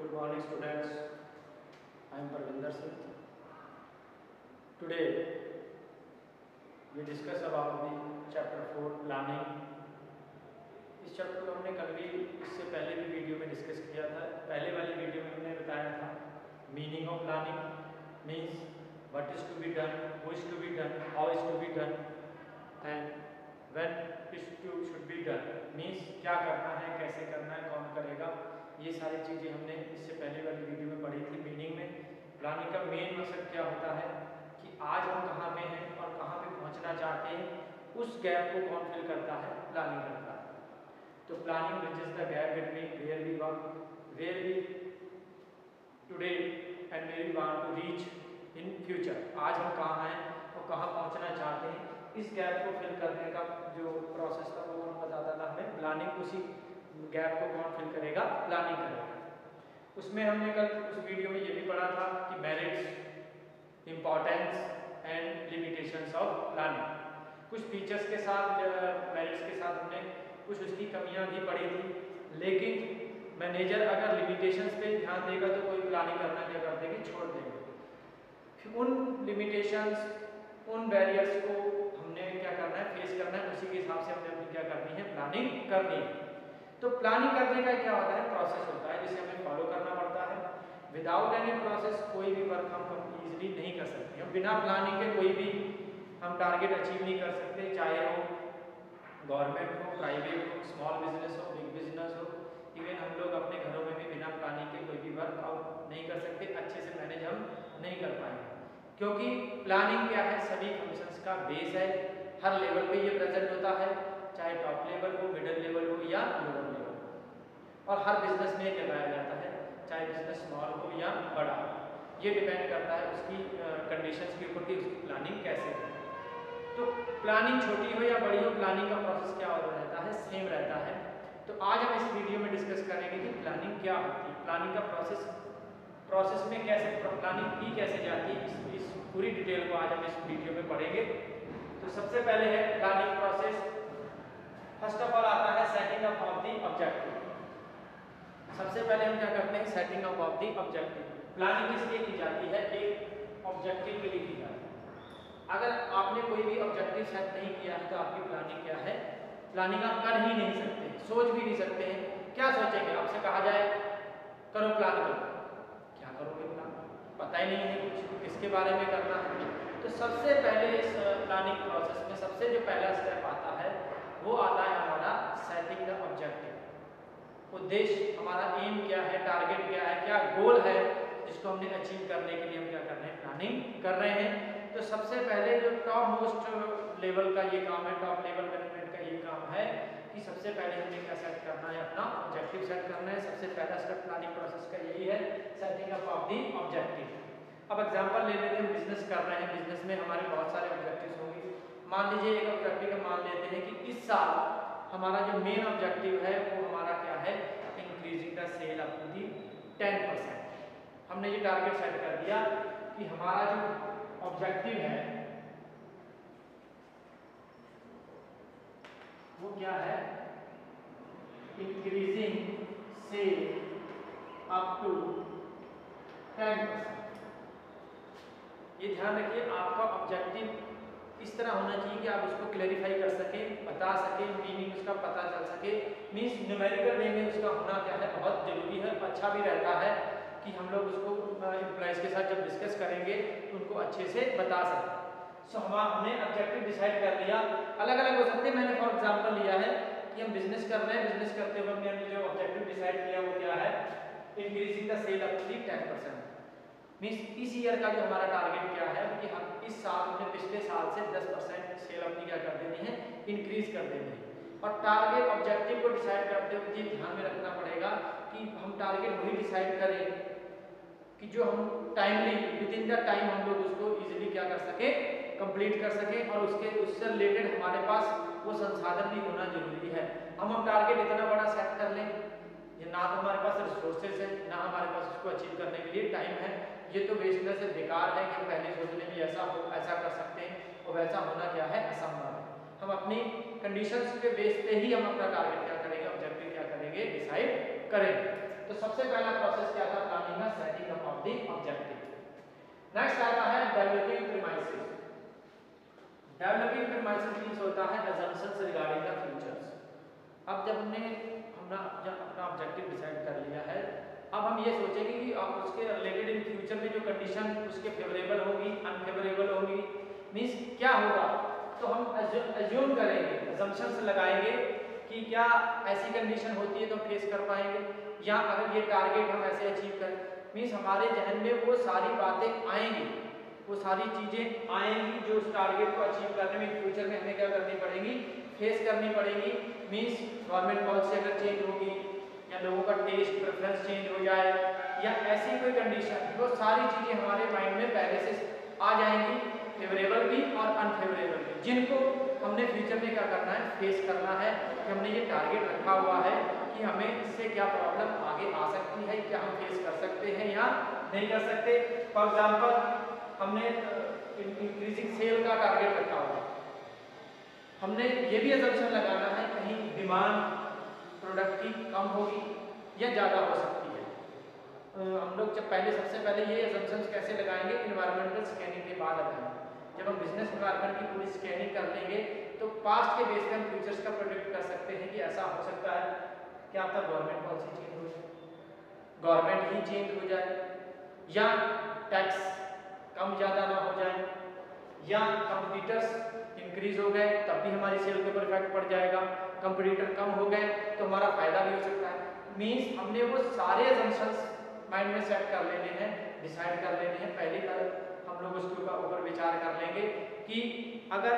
Good morning, students. I am Parvinder Singh. Today we discuss about the chapter 4 planning. इस chapter को हमने कल भी इससे पहले भी वीडियो में डिस्कस किया था. पहले वाली वीडियो में हमने बताया था meaning of planning means what is to be done, who is to be done, how is to be done and when is to should be done means क्या करना है, कैसे करना है, कौन करेगा. ये सारी चीज़ें हमने इससे पहले वाली वीडियो में पढ़ी थी. मीनिंग में प्लानिंग का मेन मकसद क्या होता है कि आज हम कहाँ पे हैं और कहाँ पे पहुँचना चाहते हैं, उस गैप को कौन फिल करता है, प्लानिंग करता है. तो planning bridges the gap between where we today and where we want to reach in future. आज हम कहाँ हैं और कहाँ पहुँचना चाहते हैं, इस गैप को फिल करने का जो प्रोसेस था वो हम बताता था हमें प्लानिंग. उसी गैप को कौन फिल करेगा, प्लानिंग करेगा. उसमें हमने कल उस वीडियो में ये भी पढ़ा था कि merits, importance and limitations of planning. कुछ फीचर्स के साथ, मेरिट्स के साथ हमने कुछ उसकी कमियां भी पढ़ी थी. लेकिन मैनेजर अगर लिमिटेशंस पे ध्यान देगा तो कोई प्लानिंग करना क्या कर देंगे, छोड़ देंगे. फिर उन लिमिटेशंस, उन बैरियर्स को हमने क्या करना है, फेस करना है. उसी के हिसाब से हमने अपनी क्या करनी है, प्लानिंग करनी है. तो प्लानिंग करने का क्या होता है, प्रोसेस होता है जिसे हमें फॉलो करना पड़ता है. विदाउट एनी प्रोसेस कोई भी वर्क हम इजीली नहीं कर सकते. हम बिना प्लानिंग के कोई भी हम टारगेट अचीव नहीं कर सकते, चाहे वो गवर्नमेंट हो, प्राइवेट हो, स्मॉल बिजनेस हो, बिग बिजनेस हो. इवन हम लोग अपने घरों में भी बिना प्लानिंग के कोई भी वर्क आउट नहीं कर सकते, अच्छे से मैनेज हम नहीं कर पाएंगे. क्योंकि प्लानिंग क्या है, सभी फंक्शंस का बेस है. हर लेवल पे ये प्रेजेंट होता है, चाहे टॉप लेवल हो, मिडिल लेवल हो या लोअर लेवल हो. और हर बिजनेस में लगाया जाता है, चाहे बिजनेस स्मॉल हो या बड़ा हो. ये डिपेंड करता है उसकी कंडीशंस के ऊपर कि उसकी प्लानिंग कैसे है. तो प्लानिंग छोटी हो या बड़ी हो, प्लानिंग का प्रोसेस क्या हो रहता है, सेम रहता है. तो आज हम इस वीडियो में डिस्कस करेंगे कि प्लानिंग क्या होती है, प्लानिंग का प्रोसेस में कैसे प्लानिंग की कैसे जाती है. इस पूरी डिटेल को आज हम इस वीडियो में पढ़ेंगे. तो सबसे पहले है planning process. First of all आता है setting up of the objective. सबसे पहले हम क्या करते हैं, setting up of the objective. Planning किस लिए की जाती है, एक ऑब्जेक्टिव के लिए की जाती है. अगर आपने कोई भी ऑब्जेक्टिव सेट नहीं किया है तो आपकी प्लानिंग क्या है, प्लानिंग आप कर ही नहीं सकते, सोच भी नहीं सकते हैं. क्या सोचेंगे, आपसे कहा जाए करो प्लान करो, क्या करोगे प्लान, पता ही नहीं है कुछ किसके बारे में करना है. तो सबसे पहले इस प्लानिंग प्रोसेस में सबसे जो पहला स्टेप आता है वो आता है हमारा सेटिंग द ऑब्जेक्टिव. उद्देश्य, हमारा एम क्या है, टारगेट क्या है, क्या गोल है जिसको हमने अचीव करने के लिए हम क्या कर रहे हैं, प्लानिंग कर रहे हैं. तो सबसे पहले जो टॉप मोस्ट लेवल का ये काम है, टॉप लेवल मैनेजमेंट का ये काम है कि सबसे पहले हमें क्या सेट करना है, अपना ऑब्जेक्टिव सेट करना है. सबसे पहला स्टेप प्लानिंग प्रोसेस का यही है, setting up of the objective. अब एग्जांपल ले लेते हैं, हम बिजनेस कर रहे हैं, बिजनेस में हमारे बहुत सारे ऑब्जेक्टिव्स होंगे. मान लीजिए एक ऑब्जेक्टिव मान लेते हैं कि इस साल हमारा जो मेन ऑब्जेक्टिव है वो हमारा क्या है, increasing the sale up to the 10%. हमने ये टारगेट सेट कर दिया कि हमारा जो ऑब्जेक्टिव है वो क्या है, इंक्रीजिंग सेल अप टू 10%. ये ध्यान रखिए, आपका ऑब्जेक्टिव इस तरह होना चाहिए कि आप उसको क्लैरिफाई कर सकें, बता सकें, मीनिंग उसका पता चल सके. मीन्स न्यूमेरिकल वे में उसका होना क्या है, बहुत जरूरी है. अच्छा भी रहता है कि हम लोग उसको एम्प्लॉइज के साथ जब डिस्कस करेंगे तो उनको अच्छे से बता सकें. सो हमने ऑब्जेक्टिव डिसाइड कर लिया. अलग अलग हो सकते हैं. मैंने फॉर एग्जांपल लिया है कि हम बिजनेस कर रहे हैं, बिजनेस करते हुए हमने जो ऑब्जेक्टिव डिसाइड किया वो क्या है, increasing the sale up to 10%. Means इस ईयर का जो हमारा टारगेट क्या है कि हम इस साल में पिछले साल से 10% सेल अपनी क्या कर देनी है, इंक्रीज कर देनी है. और टारगेट ऑब्जेक्टिव को डिसाइड करते हुए ये ध्यान में रखना पड़ेगा कि हम टारगेट वही डिसाइड करें कि जो हम timely with in the time हम लोग उसको इजीली क्या कर सके, कंप्लीट कर सके. और उससे रिलेटेड हमारे पास वो संसाधन भी होना जरूरी है. हम टारगेट इतना बड़ा सेट कर लें, ये ना तो हमारे पास रिसोर्सेज है, ना हमारे पास उसको अचीव करने के लिए टाइम है. ये तो वेस्टनेस से बेकार है कि हम पहले सोचने में ऐसा कर सकते हैं और वैसा होना क्या है, असंभव है. हम अपनी कंडीशंस के बेस पे ही हम अपना टारगेट क्या करेंगे, ऑब्जेक्टिव क्या करेंगे, डिसाइड करेंगे. तो सबसे पहला प्रोसेस क्या था प्लानिंग का, setting up of the objective. Next आता है developing premises. Developing premises means होता है assumptions रिगार्डिंग द फ्यूचर्स। अब जब हमने अपना ऑब्जेक्टिव डिसाइड कर लिया है, अब हम ये सोचेंगे कि आप उसके रिलेटेड इन फ्यूचर में जो कंडीशन उसके फेवरेबल होगी, अनफेवरेबल होगी, मींस क्या होगा, तो हम अज्यूम करेंगे, assumptions लगाएंगे कि क्या ऐसी कंडीशन होती है तो हम फेस कर पाएंगे, या अगर ये टारगेट हम ऐसे अचीव करें, मींस हमारे जहन में वो सारी बातें आएंगी, वो सारी चीजें आएंगी जो उस टारगेट को अचीव करने में फ्यूचर में हमें क्या करनी पड़ेगी, फेस करनी पड़ेगी। मींस गवर्नमेंट पॉलिसी अगर चेंज होगी, या लोगों का टेस्ट प्रेफरेंस चेंज हो जाए, या ऐसी कोई कंडीशन, वो सारी चीजें हमारे माइंड में पहले से आ जाएंगी, फेवरेबल भी और अनफेवरेबल भी, जिनको हमने फ्यूचर में क्या करना है, फेस करना है। कि हमने ये टारगेट रखा हुआ है कि हमें इससे क्या प्रॉब्लम आगे आ सकती है, क्या हम फेस कर सकते हैं या नहीं कर सकते। फॉर एग्जाम्पल हमने इंक्रीजिंग सेल का टारगेट रखा हुआ, हमने ये भी असम्पशन लगाना है कहीं डिमांड प्रोडक्ट की कम होगी या ज़्यादा हो सकती है। हम लोग जब सबसे पहले ये असम्पशंस कैसे लगाएंगे, इन्वायरमेंटल स्कैनिंग के बाद लगाएंगे। जब हम बिजनेस इन्वायरमेंट की पूरी स्कैनिंग कर लेंगे तो पास्ट के बेस पे हम फ्यूचर्स का प्रोडिक्ट कर सकते हैं कि ऐसा हो सकता है कि आपका गवर्नमेंट पॉलिसी चेंज हो जाए, गवर्नमेंट ही चेंज हो जाए, या टैक्स कम ज़्यादा ना हो जाए, या कंपटीटर्स इंक्रीज हो गए तब भी हमारी सेल के ऊपर इफेक्ट पड़ जाएगा, कंपटीटर कम हो गए तो हमारा फायदा भी हो सकता है। मींस हमने वो सारे असम्पशंस माइंड में सेट कर लेने हैं, डिसाइड कर लेने हैं, पहले हम लोग उसके ऊपर विचार कर लेंगे कि अगर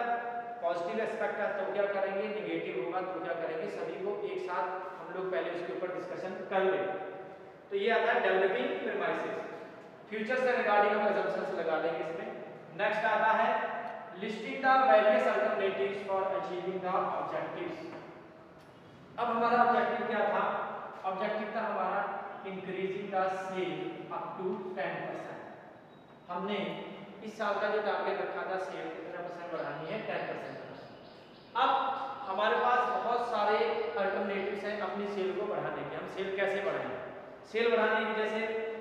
पॉजिटिव एस्पेक्ट है तो क्या करेंगे, निगेटिव होगा तो क्या करेंगे, सभी को एक साथ हम लोग पहले उसके ऊपर डिस्कशन कर लेंगे। तो ये आता है डेवलपिंग प्रीमाइसेस, फ्यूचर से रिगार्डिंग हम असम्पशंस लगा लेंगे इसमें। नेक्स्ट आता है listing the various alternatives for achieving the objectives. अब हमारा ऑब्जेक्टिव क्या था, ऑब्जेक्टिव था हमारा increasing the sale up to 10%। हमने इस साल का जो टारगेट रखा था सेल कितना परसेंट बढ़ानी है, 10%। अब हमारे पास बहुत सारे अल्टरनेटिव्स हैं अपनी सेल को बढ़ाने के। हम सेल कैसे बढ़ाएंगे, सेल बढ़ाने की जैसे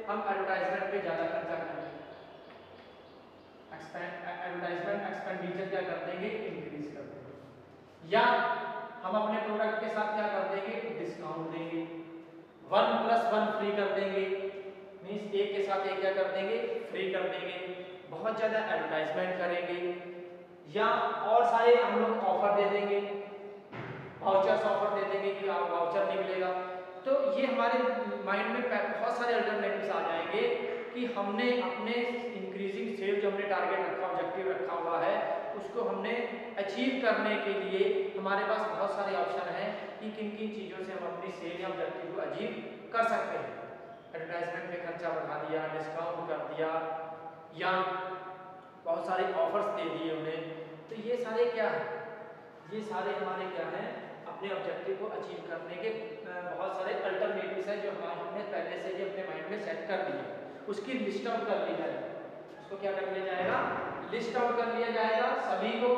हम एडवर्टाइजमेंट पे ज़्यादा खर्चा करेंगे, एडवर्टाइजमेंट एक्सपेंडिचर क्या कर देंगे, इंक्रीज कर देंगे, या हम अपने प्रोडक्ट के साथ क्या कर देंगे, डिस्काउंट देंगे, 1+1 फ्री कर देंगे, मींस एक के साथ एक क्या कर देंगे, फ्री कर देंगे, बहुत ज़्यादा एडवर्टाइजमेंट करेंगे, या और सारे हम लोग ऑफर दे देंगे, वाउचर्स ऑफर दे देंगे कि आप वाउचर नहीं मिलेगा। तो ये हमारे माइंड में बहुत सारे अल्टरनेटिव्स आ जाएंगे कि हमने अपने इंक्रीजिंग सेल जो हमने टारगेट रखा, ऑब्जेक्टिव रखा हुआ है, उसको हमने अचीव करने के लिए हमारे पास बहुत सारे ऑप्शन हैं कि किन किन चीज़ों से हम अपनी सेल या ऑब्जेक्टिव को अचीव कर सकते हैं। एडवर्टाइजमेंट पे खर्चा बढ़ा दिया, डिस्काउंट कर दिया, या बहुत सारे ऑफर्स दे दिए उन्हें। तो ये सारे क्या है, ये सारे हमारे क्या हैं, अपने ऑब्जेक्टिव को अचीव करने के बहुत सारे अल्टरनेटिव्स हैं जो हमने पहले से ही अपने माइंड में सेट कर दिए। उसकी लिस्ट आउट कर ली जाएगी, उसको क्या कर लिया जाएगा, लिस्ट आउट कर लिया जाएगा सभी को,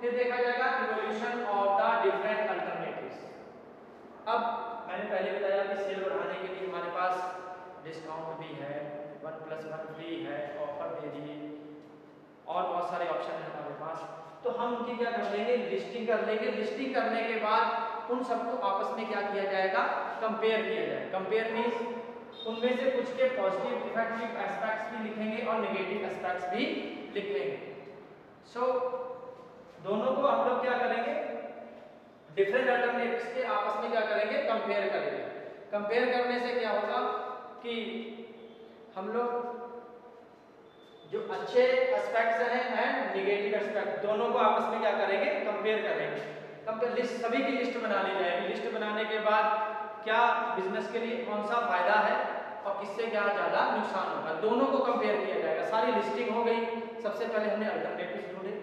फिर देखा जाएगा evolution of the different alternatives. अब मैंने पहले बताया कि सेल बढ़ाने के लिए हमारे पास डिस्काउंट भी है, 1+1 फ्री है, ऑफर दे दिए, और बहुत सारे ऑप्शन है हमारे पास। तो हम उनकी क्या कर लेंगे, लिस्टिंग कर लेंगे। लिस्टिंग करने के बाद उन सबको आपस में क्या किया जाएगा, कंपेयर किया जाएगा। कंपेयर मींस उनमें से कुछ के पॉजिटिव इफेक्टिव एस्पेक्ट्स भी लिखेंगे और नेगेटिव एस्पेक्ट्स भी लिखेंगे। सो दोनों को हम लोग क्या करेंगे, डिफरेंट अल्टरनेटिव्स के आपस में क्या करेंगे, कंपेयर करेंगे। कंपेयर करने से क्या होगा कि हम लोग जो अच्छे एस्पेक्ट्स हैं एंड नेगेटिव एस्पेक्ट दोनों को आपस में क्या करेंगे, कंपेयर करेंगे। कंपेयर लिस्ट, सभी की लिस्ट बना ली जाएगी। लिस्ट बनाने के बाद क्या बिजनेस के लिए कौन सा फायदा है और किससे क्या ज़्यादा नुकसान होगा, दोनों को कंपेयर किया जाएगा। सारी लिस्टिंग हो गई। सबसे पहले हमने अल्टरनेटिव्स ढूंढे।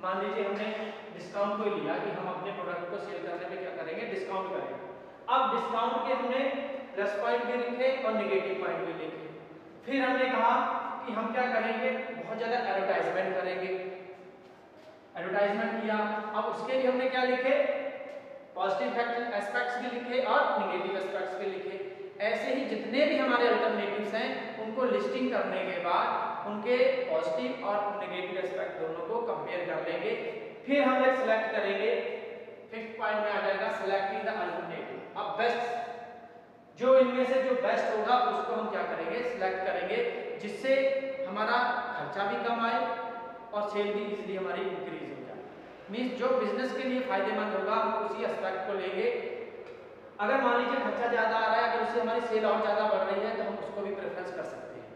मान लीजिए हमने डिस्काउंट को लिया कि हम अपने प्रोडक्ट को सेल करने में क्या करेंगे, डिस्काउंट करेंगे। अब डिस्काउंट के हमने प्लस पॉइंट भी लिखे और नेगेटिव पॉइंट भी लिखे। फिर हमने कहा कि हम क्या करेंगे, बहुत ज़्यादा एडवर्टाइजमेंट करेंगे। एडवर्टाइजमेंट किया, अब उसके लिए हमने क्या लिखे, पॉजिटिव एस्पेक्ट्स भी लिखे और नेगेटिव एस्पेक्ट्स भी लिखे। ऐसे ही जितने भी हमारे अल्टरनेटिव्स हैं उनको लिस्टिंग करने के बाद उनके पॉजिटिव और नेगेटिव एस्पेक्ट दोनों को कंपेयर कर लेंगे। फिर हम एक सिलेक्ट करेंगे, फिफ्थ पॉइंट में आ जाएगा सिलेक्टिंग द अल्टरनेटिव। अब बेस्ट जो इनमें से जो बेस्ट होगा उसको हम क्या करेंगे, सिलेक्ट करेंगे, जिससे हमारा खर्चा भी कम आए और सेल भी इजीली हमारी इंक्रीज हो जाए। मींस जो बिजनेस के लिए फायदेमंद होगा हम उसी एस्पेक्ट को लेंगे। अगर मान लीजिए खर्चा ज्यादा आ रहा है, अगर उससे हमारी सेल और ज्यादा बढ़ रही है तो हम उसको भी प्रेफरेंस कर सकते हैं।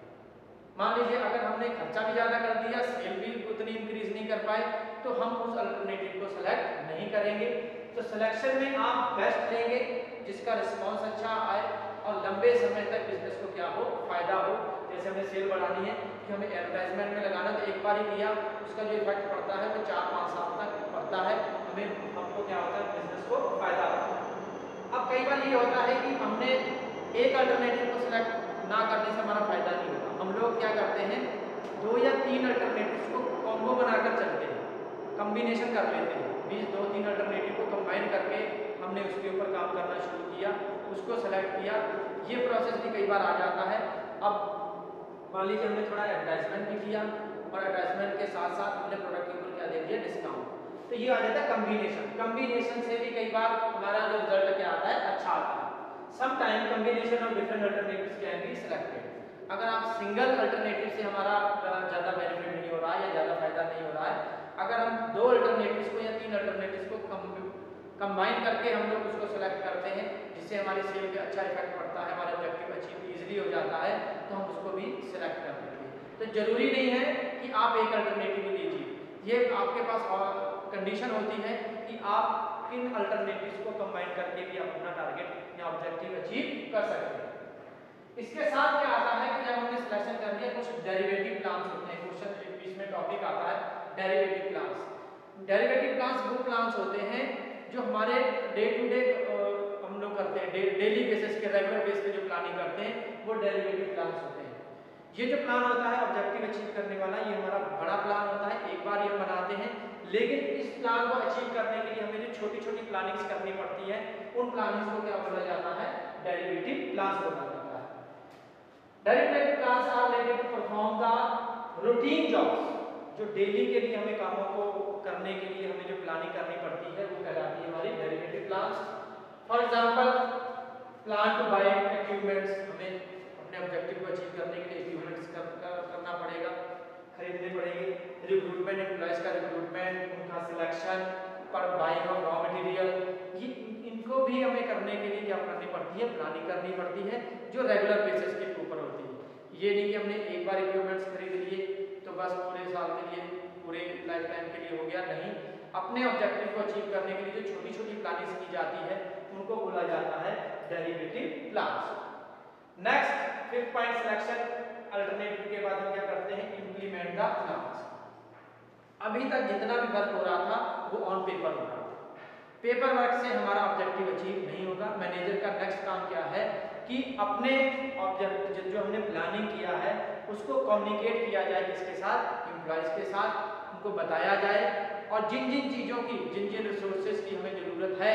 मान लीजिए अगर हमने खर्चा भी ज्यादा कर दिया, सेल भी उतनी इंक्रीज नहीं कर पाए, तो हम उस अल्टरनेटिव को सेलेक्ट नहीं करेंगे। तो सिलेक्शन में आप बेस्ट लेंगे जिसका रिस्पांस अच्छा आए और लंबे समय तक बिजनेस को क्या हो, फायदा हो। जैसे हमें सेल बढ़ानी है कि हमें एडवर्टाइजमेंट में लगाना, तो एक बार ही किया उसका जो इफेक्ट पड़ता है वो 4-5 साल तक पड़ता है, हमें हमको क्या होता है, बिजनेस को फायदा होता है। अब कई बार ये होता है कि हमने एक अल्टरनेटिव को सिलेक्ट ना करने से हमारा फायदा नहीं होता। हम लोग क्या करते हैं, 2 या 3 अल्टरनेटिव्स को कॉम्बो बनाकर चलते हैं, कॉम्बिनेशन कर लेते हैं। मींस 2-3 अल्टरनेटिव को कंबाइन करके हमने उसके ऊपर काम करना शुरू किया, उसको सेलेक्ट किया। ये प्रोसेस भी कई बार आ जाता है। अब मान लीजिए हमने थोड़ा एडवर्टाइजमेंट भी किया और एडवर्टाइजमेंट के साथ साथ हमने प्रोडक्ट के ऊपर क्या दे दिया, डिस्काउंट, तो ये आ जाता है कॉम्बिनेशन। कॉम्बिनेशन से भी कई बार हमारा जो रिजल्ट क्या आता है, अच्छा आता है। Some time combination of different alternatives can be selected. अगर आप सिंगल अल्टरनेटिव से हमारा ज़्यादा बेनिफिट नहीं हो रहा है या ज़्यादा फायदा नहीं हो रहा है, अगर हम 2 अल्टरनेटिव्स को या 3 अल्टरनेटिव्स को कंबाइन करके हम लोग उसको सेलेक्ट करते हैं, जिससे हमारी सेल पे अच्छा इफेक्ट पड़ता है, हमारा ऑब्जेक्टिव अचीव इजीली हो जाता है, तो हम उसको भी सिलेक्ट कर लेते हैं। तो जरूरी नहीं है कि आप एक अल्टरनेटिव लीजिए, ये आपके पास कंडीशन होती है कि आप इन अल्टरनेटिव्स को कंबाइन करके भी अपना टारगेट या ऑब्जेक्टिव अचीव कर सकते हैं। इसके साथ क्या आता है कि जब हमने सिलेक्शन कर दिया, कुछ डेरिवेटिव प्लान्स होते हैं। क्वेश्चन बीच में टॉपिक आता है डेरिवेटिव प्लान्स। डेरिवेटिव प्लान्स वो प्लान्स होते हैं जो हमारे डे टू डे हम लोग करते हैं, डेली बेसिस के रेगुलर बेस पे जो प्लानिंग करते हैं वो डेरिवेटिव प्लान्स होते हैं। ये जो प्लान होता है ऑब्जेक्टिव अचीव करने वाला, ये हमारा बड़ा प्लान होता है, एक बार ये हम बनाते हैं। लेकिन इस प्लान को अचीव करने के लिए हमें जो छोटी छोटी प्लानिंग्स करनी पड़ती है, उन प्लानिंग्स को क्या बोला जाता है, डेरिवेटिव प्लान्स बोला जाता है। Derivative plans are related to perform the routine jobs, जो डेली के लिए हमें कामों को करने के लिए हमें जो प्लानिंग करनी पड़ती है वो कहलाती है हमारी derivative plans. For example plan to buy equipments, हमें अपने ऑब्जेक्टिव को अचीव करने के लिए इक्विपमेंट्स करना पड़ेगा, खरीदने पड़ेंगे। रिक्रूटमेंट, एम्प्लॉयज का रिक्रूटमेंट, उनका सिलेक्शन, पर बाइंग ऑफ रॉ मटेरियल, ये इनको भी हमें करने के लिए क्या करनी पड़ती है, प्लानिंग करनी पड़ती है, जो रेगुलर बेसिस के ऊपर होती है। ये नहीं कि हमने एक बार इक्विपमेंट्स खरीद लिए तो बस पूरे साल के लिए, पूरे लाइफ टाइम के लिए हो गया, नहीं। अपने ऑब्जेक्टिव को अचीव करने के लिए जो छोटी छोटी प्लानिंग की जाती है उनको बोला जाता है derivative plans. Next, fifth point, selection alternative के बाद हम क्या करते हैं, इंप्लीमेंट द प्लान्स। अभी तक जितना भी वर्क हो रहा था वो ऑन पेपर हो रहा था, पेपर वर्क से हमारा ऑब्जेक्टिव अचीव नहीं होगा। मैनेजर का नेक्स्ट काम क्या है कि अपने ऑब्जेक्टिव जो हमने प्लानिंग किया है उसको कम्युनिकेट किया जाए, किसके साथ, एम्प्लॉयज के साथ, उनको बताया जाए और जिन जिन चीज़ों की, जिन जिन रिसोर्सेज की हमें ज़रूरत है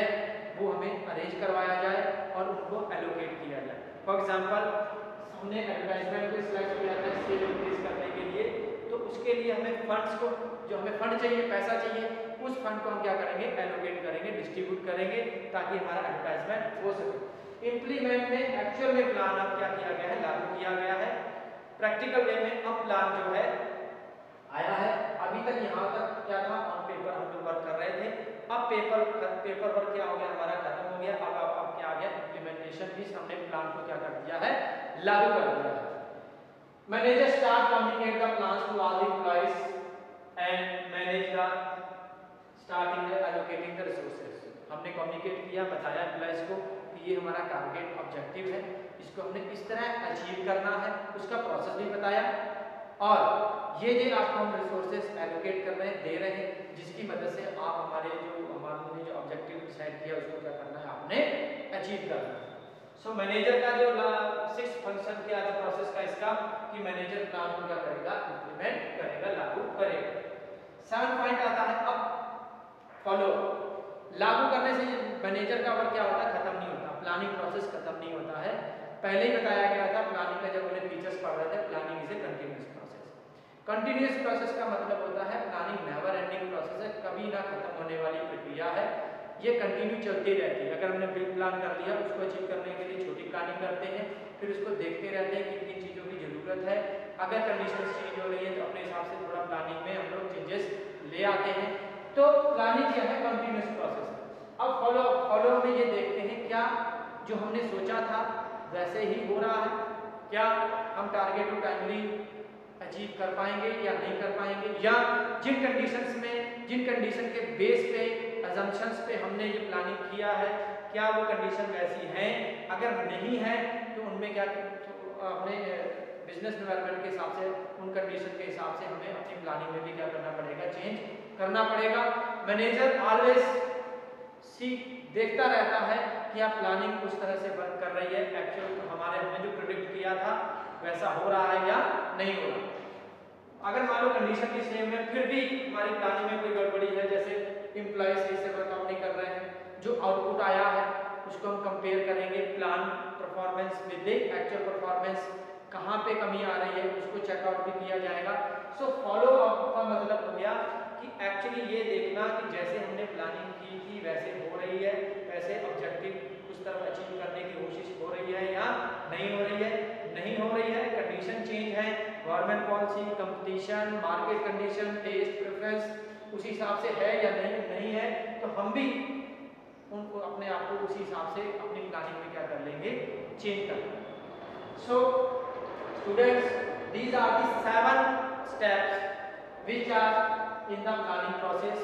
वो हमें अरेंज करवाया जाए और उनको एलोकेट किया जाए। फॉर एग्जाम्पल हमने एडवर्टाइजमेंट को सिलेक्ट किया था सेल इंक्रीज करने के लिए, तो उसके लिए हमें फंड्स को, जो हमें फंड चाहिए, पैसा चाहिए, उस फंड को हम क्या करेंगे, एलोकेट करेंगे, डिस्ट्रीब्यूट करेंगे ताकि हमारा एडवर्टाइजमेंट हो सके। इम्प्लीमेंट में एक्चुअल में प्लान अब क्या किया गया है, लागू किया गया है। प्रैक्टिकल वे में अब प्लान जो है आया है। अभी तक यहाँ तक क्या था, ऑन पेपर हम लोग वर्क कर रहे थे, अब पेपर वर्क क्या हो गया, हमारा खत्म हो गया। अब क्या आ गया, इम्प्लीमेंटेशन भी, हमने प्लान को क्या कर दिया है, लागू कर दिया है। Manager start communicate the plans to all the employees and manage the starting allocating the resources. हमने कम्युनिकेट किया, बताया एम्प्लॉइज को कि ये हमारा टारगेट ऑब्जेक्टिव है, इसको हमने इस तरह अचीव करना है, उसका प्रोसेस भी बताया और ये आपको हम रिसोर्सेज एलोकेट कर रहे हैं, दे रहे हैं, जिसकी मदद से आप हमारे जो ऑब्जेक्टिव डिसाइड किया उसको क्या करना है, आपने अचीव करना है। सो मैनेजर का जो 6 फंक्शन क्या था प्रोसेस का इसका, कि मैनेजर प्लान को क्या करेगा, इंप्लीमेंट करेगा, लागू करेगा। 7 पॉइंट आता है अब फॉलो। लागू करने से मैनेजर का वर्क क्या होता है, खत्म नहीं होता, प्लानिंग प्रोसेस खत्म नहीं होता है। पहले ही बताया गया था प्लानिंग का, जब हमने फीचर्स पढ़ रहे थे, planning is a continuous process. Continuous process का मतलब होता है प्लानिंग नेवर एंडिंग प्रोसेस है, कभी ना खत्म होने वाली प्रक्रिया है, ये कंटिन्यू चलती रहती है। अगर हमने बिग प्लान कर लिया, उसको अचीव करने के लिए छोटी प्लानिंग करते हैं, फिर उसको देखते रहते हैं कि किन चीज़ों की जरूरत है। अगर कंडीशन चेंज हो रही है तो अपने हिसाब से थोड़ा प्लानिंग में हम लोग चेंजेस ले आते हैं। तो प्लानिंग क्या है? कंटिन्यूअस प्रोसेस है। अब फॉलो में ये देखते हैं क्या जो हमने सोचा था वैसे ही हो रहा है, क्या हम टारगेट को टाइमली अचीव कर पाएंगे या नहीं कर पाएंगे, या जिन कंडीशंस में, जिन कंडीशन के बेस पे, अजम्पशंस पे हमने ये प्लानिंग किया है, क्या वो कंडीशन वैसी हैं? अगर नहीं है तो उनमें क्या, तो अपने बिजनेस डेवलपमेंट के हिसाब से, उन कंडीशन के हिसाब से हमें अपनी प्लानिंग में भी क्या करना पड़ेगा, चेंज करना पड़ेगा। मैनेजर ऑलवेज देखता रहता है कि आप प्लानिंग उस तरह से वर्क कर रही है, एक्चुअल हमारे हमने जो प्रेडिक्ट किया था वैसा हो रहा है या नहीं हो रहा। अगर मान लो कंडीशन की सेम है, फिर भी हमारी प्लानिंग में कोई गड़बड़ी है, जैसे एम्प्लॉय सही से वर्कआउट नहीं कर रहे हैं, जो आउटपुट आया है उसको हम कंपेयर करेंगे plan performance with the actual performance, कहाँ पे कमी आ रही है उसको चेकआउट भी किया जाएगा। सो फॉलो अप का मतलब हो गया कि एक्चुअली ये देखना कि जैसे हमने प्लानिंग की थी वैसे हो रही है, वैसे ऑब्जेक्टिव उस तरफ अचीव करने की कोशिश हो रही है या नहीं हो रही है। नहीं हो रही है, कंडीशन चेंज है, government policy, competition, market condition, test preference उसी हिसाब से है या नहीं है, तो हम भी उनको अपने आप को उसी हिसाब से अपनी प्लानिंग में क्या कर लेंगे, चेंज कर लेंगे। So students, these are the 7 steps which are in the planning process.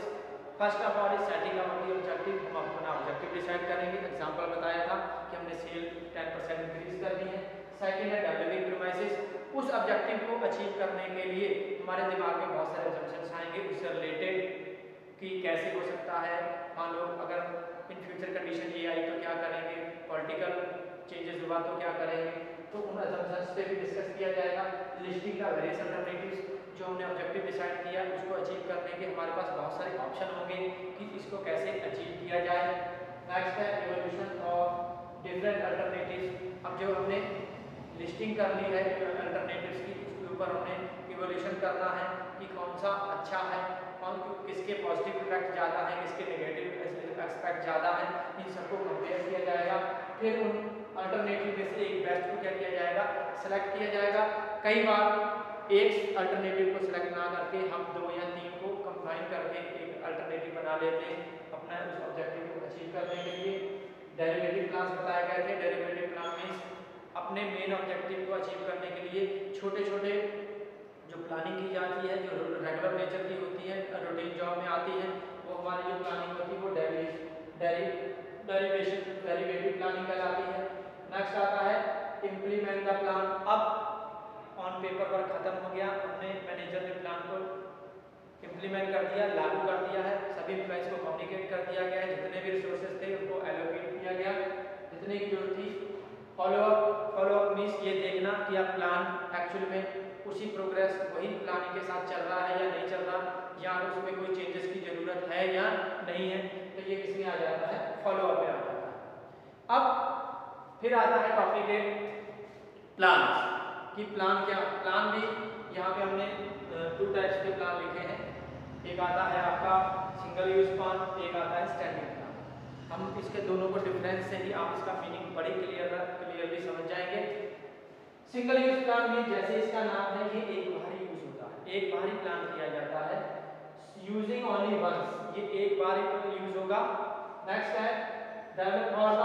First of all is setting up the objective, हम अपना ऑब्जेक्टिव डिसाइड करेंगे। एग्जांपल बताया था कि हमने सेल 10% इंक्रीज कर दी है। सेकंड है डेवलपिंग प्रीमाइसेस, उस ऑब्जेक्टिव को अचीव करने के लिए हमारे दिमाग में बहुत सारे असम्पशंस आएंगे उससे रिलेटेड कि कैसे हो सकता है, मान लो अगर इन फ्यूचर कंडीशन ये आई तो क्या करेंगे, पॉलिटिकल चेंजेस हुआ तो क्या करेंगे, तो उन असम्पशंस पे भी डिस्कस किया जाएगा। लिस्टिंग का वेरियस अल्टरनेटिव्स, जो हमने ऑब्जेक्टिव डिसाइड किया उसको अचीव करने के हमारे पास बहुत सारे ऑप्शन होंगे कि इसको कैसे अचीव किया जाए। नेक्स्ट है इवोल्यूशन ऑफ डिफरेंट अल्टरनेटिव्स। अब जो हमने लिस्टिंग कर ली है अल्टरनेटिव्स की, उसके ऊपर हमने इवोल्यूशन करना है कि कौन सा अच्छा है, कौन किसके पॉजिटिव इफेक्ट ज़्यादा है, किसके नेगेटिव एक्सपेक्ट ज़्यादा है, इन सबको कंपेयर किया जाएगा। फिर उन अल्टरनेटिव में से एक बेस्ट को क्या किया जाएगा, सेलेक्ट किया जाएगा। कई बार एक अल्टरनेटिव को सिलेक्ट ना करके हम 2 या 3 को कंबाइन करके एक अल्टरनेटिव बना लेते हैं अपना उस ऑब्जेक्टिव को अचीव करने के लिए। डेरिवेटिव प्लान बताए गए थे। डेरिवेटिव प्लान मींस अपने मेन ऑब्जेक्टिव को अचीव करने के लिए छोटे छोटे जो प्लानिंग की जाती है, जो रेगुलर नेचर की होती है, रूटीन जॉब में आती है, वो हमारी जो प्लानिंग होती है वो डेरिवेटिव प्लानिंग कहलाती है। नेक्स्ट आता है इम्प्लीमेंट द प्लान। अब ऑन पेपर वर्क खत्म हो गया, अपने मैनेजर ने प्लान को इम्प्लीमेंट कर दिया, लागू कर दिया है, सभी एम्प्लॉइज को कम्युनिकेट कर दिया गया है, जितने भी रिसोर्सेज थे उनको एलोकेट किया गया, जितने की जरूरत थी। फॉलोअप मीन्स ये देखना कि आप प्लान एक्चुअल में उसी प्रोग्रेस वही प्लानिंग के साथ चल रहा है या नहीं चल रहा, या उसमें कोई चेंजेस की जरूरत है या नहीं है, तो ये किसमें आ जाता है, फॉलोअप में आ जाता है। अब फिर आता है टॉपिक है प्लान कि प्लान क्या, प्लान भी यहाँ पे हमने 2 टाइप्स के प्लान लिखे हैं। एक आता है आपका सिंगल यूज प्लान, एक आता है स्टैंडिंग प्लान। हम इसके दोनों को डिफरेंस से ही आप इसका मीनिंग बड़ी क्लियरली समझ जाएंगे। सिंगल यूज प्लान भी जैसे इसका नाम है, ये एक बार ही यूज होता है, एक बार ही प्लान किया जाता है, यूजिंग ओनली वंस, ये एक बार ही यूज होगा। नेक्स्ट है develop for the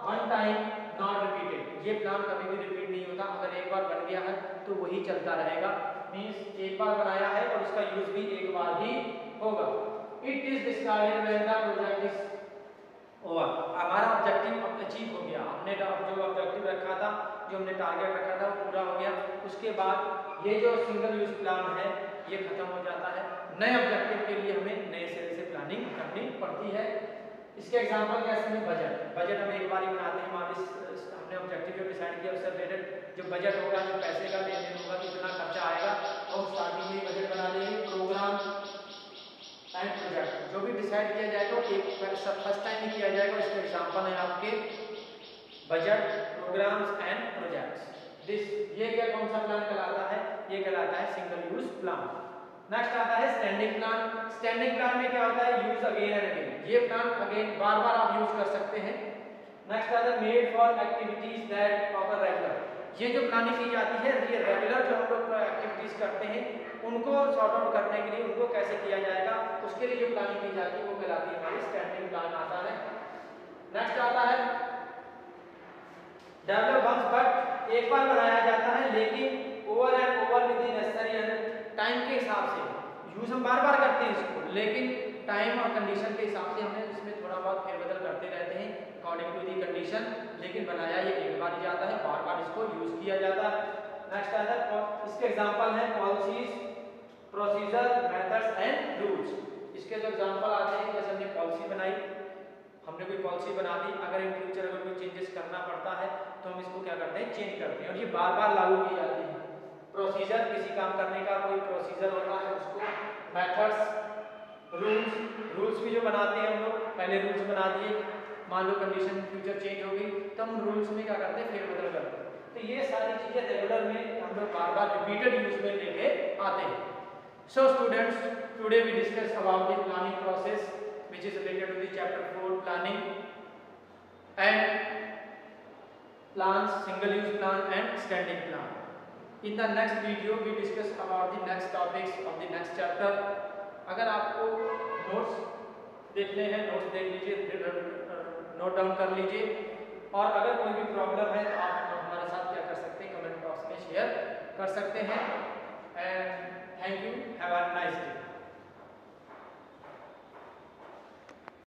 one time not repeated, ये प्लान कभी भी रिपीट नहीं होता, अगर एक बार बन गया है तो वही चलता रहेगा, मींस एक बार बनाया है और उसका यूज भी एक बार ही होगा। It is discarded when the project is over, हमारा ऑब्जेक्टिव अचीव हो गया, हमने जो ऑब्जेक्टिव रखा था, जो हमने टारगेट रखा था वो पूरा हो गया, उसके बाद ये जो सिंगल यूज प्लान है ये खत्म हो जाता है। नए ऑब्जेक्टिव के लिए हमें नए सिरे से प्लानिंग करनी पड़ती है। इसके एग्जांपल कैसे हैं, बजट हम एक बार ही बनाते हैं, हमने ऑब्जेक्टिव जो डिसाइड किया उससे रिलेटेड जो बजट होगा, जो पैसे का लेन देन होगा, कितना खर्चा आएगा, और स्टार्टिंग में बजट बना देंगे। प्रोग्राम एंड प्रोजेक्ट जो भी डिसाइड किया जाएगा एक फर्स्ट टाइम ही किया जाएगा। इसके एग्जांपल है आपके budget, programmes and projects. This ये क्या कौन सा प्लान कहलाता है? ये कहलाता है सिंगल यूज प्लान। नेक्स्ट आता है स्टैंडिंग प्लान। स्टैंडिंग प्लान में क्या होता है? यूज अगेन एंड अगेन, ये प्लान अगेन बार बार आप यूज कर सकते हैं। नेक्स्ट आता है made for activities that occur regular. ये जो प्लानिंग की जाती है, ये रेगुलर जो हम लोग एक्टिविटीज करते हैं उनको सॉर्ट आउट करने के लिए, उनको कैसे किया जाएगा उसके लिए जो प्लानिंग की जाती है वो कहलाती है हमारी स्टैंडिंग प्लान आता है। नेक्स्ट आता है डेवलप वंस, बट एक बार बनाया जाता है लेकिन over and over with the necessary time के हिसाब से। यूज हम बार बार करते हैं इसको, लेकिन टाइम और कंडीशन के हिसाब से हमें इसमें थोड़ा बहुत फेरबदल करते रहते हैं अकॉर्डिंग टू दी कंडीशन, लेकिन बनाया ये एक बार ही जाता है, बार बार इसको यूज किया जाता है। नेक्स्ट आता है इसके एग्जांपल हैं policies, procedure, methods and rules. इसके जो एग्जांपल आते हैं, जैसे हमने पॉलिसी बनाई, हमने कोई पॉलिसी बना दी, अगर इन फ्यूचर अगर कोई चेंजेस करना पड़ता है तो हम इसको क्या करते हैं? चेंज करते हैं, और ये बार बार लागू की जाती है। प्रोसीजर, किसी काम करने का कोई प्रोसीजर होता है उसको। मेथड्स, रूल्स भी जो बनाते हैं हम लोग, पहले रूल्स बना दिए, मान लो कंडीशन फ्यूचर चेंज हो गई तो हम रूल्स में क्या करते हैं? फेरबदल करते हैं। तो ये सारी चीजें रेगुलर में हम लोग बार बार रिपीटेड यूज में लेके आते हैं। So students, today we discuss about the planning process which is related to the chapter 4 planning and plans, single use plan and standing plan. In the next video we discuss about the next topics of the next chapter. अगर आपको notes देखने हैं, notes देख लीजिए, note down कर लीजिए, और अगर कोई भी प्रॉब्लम है तो आप हमारे साथ क्या कर सकते हैं? कमेंट बॉक्स में शेयर कर सकते हैं। And thank you, have a nice day.